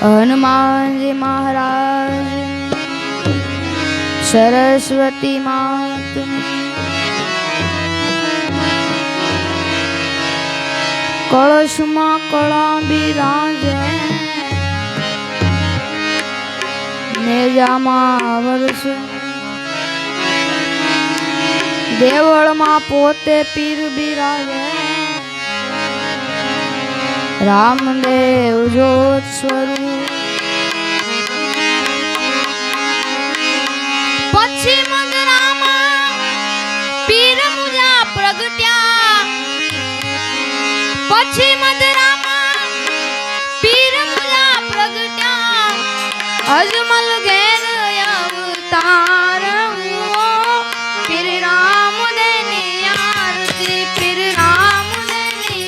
हनुमान जी महाराज सरस्वती मात कलश में कला बिराजे नेजा वर्ष देवल में पोते पीर बिराजे रामदेव जोत स्वरूप पक्षी मधुरामा पीर मुजा प्रगट्या पक्षी मधुरामा पीर मुजा प्रगट्या अजमल घेर अवतार पीर राम देनी आरती पीर राम देनी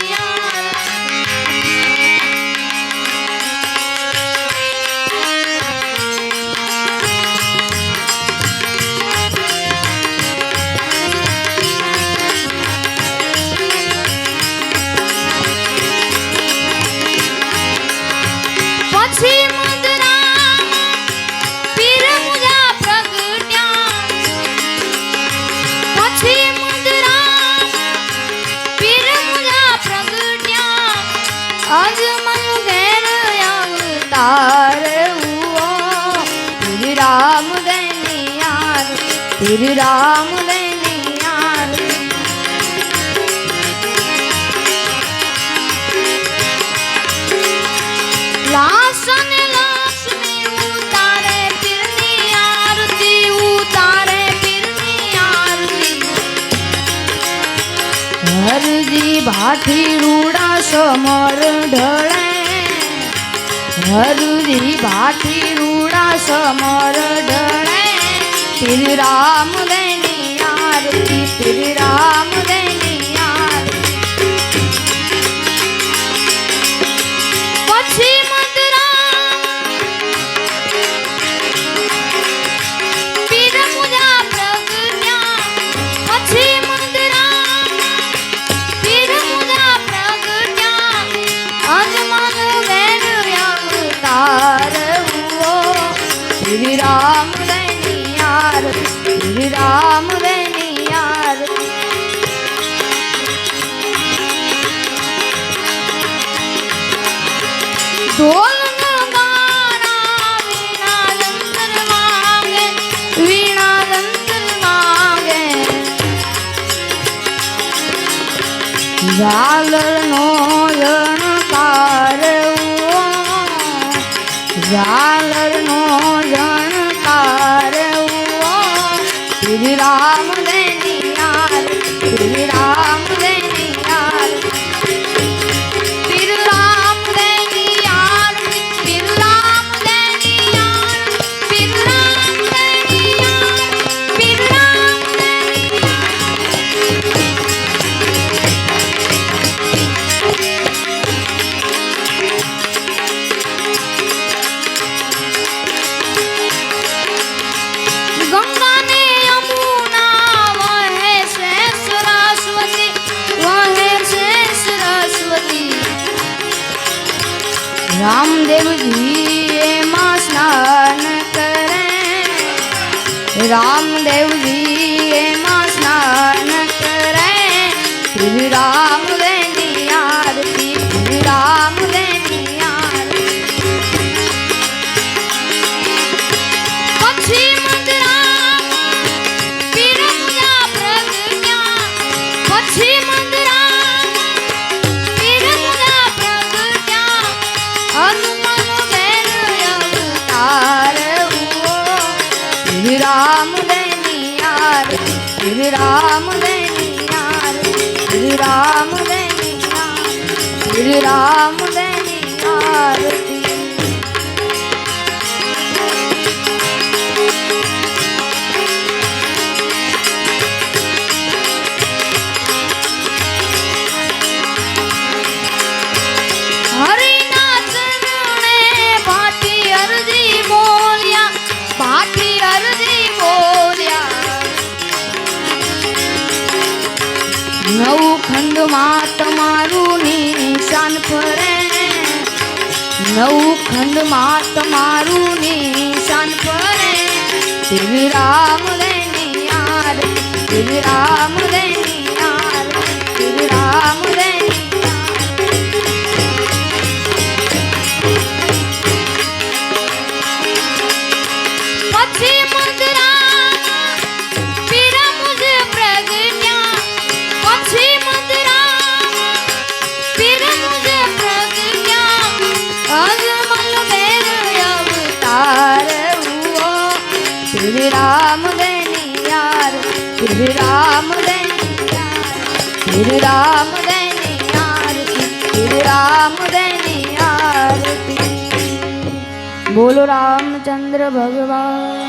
अजमल घेर अवतार श्री राम दैनियार श्री राम दैनियार लासन लक्ष्मी उतारे पीरनी आरती उतारे पीरनी आरती हरजी भाठी रूड़ा समर ढळे हरजी भाठी रूड़ा समर ढळे श्री राम देनी आरती श्री राम देनी आरती पक्षी मधुराम पीर मुजा प्रगट्या पक्षी मधुराम पीर मुजा प्रगट्या अजमल घेर अवतार श्री राम दैनी आरती श्री राम दैनी आरती ढोल नगारा वीणा यंत्र मांगे वीणा यंत्र मांगे झालर नो जनकार झालर नो जनकार श्री राम देनी आरती श्री राम देनी आरती श्री राम देनी आरती श्री राम देनी आरती श्री राम देनी आरती श्री राम देनी गंगा ने यमुना वहे से सरस्वती वहे से सरस्वती रामदेव जी मां स्नान करें रामदेव जी मां स्नान करें श्री राम देनी आरती श्री राम देनी आरती पक्षी मधुराम पीर मुजा प्रगट्या पक्षी मधुराम पीर मुजा प्रगट्या अजमल घेर अवतार श्री राम देनी आरती श्री राम देनी आरती श्री राम देनी आरती श्री राम देनी आरती भाटी अर्जी बोलिया नौ खंड માં તમારું નિશાન ફરે નવખંડ માં તમારું નિશાન પડે શ્રી રામ દૈની આરતી શ્રી રામ દૈની આરતી શ્રી રામ દૈની પછી મંદરા પીરા મુજે પ્રગટ્યા પછી મંદરા પીરા મુજે પ્રગટ્યા અજમલ બેર અવતાર હુઓ શ્રી રામ દૈની આરતી શ્રી રામ દૈની આરતી શ્રી રામ દૈની આરતી શ્રી રામ દૈની આરતી બોલો રાमचंद्र भगवान।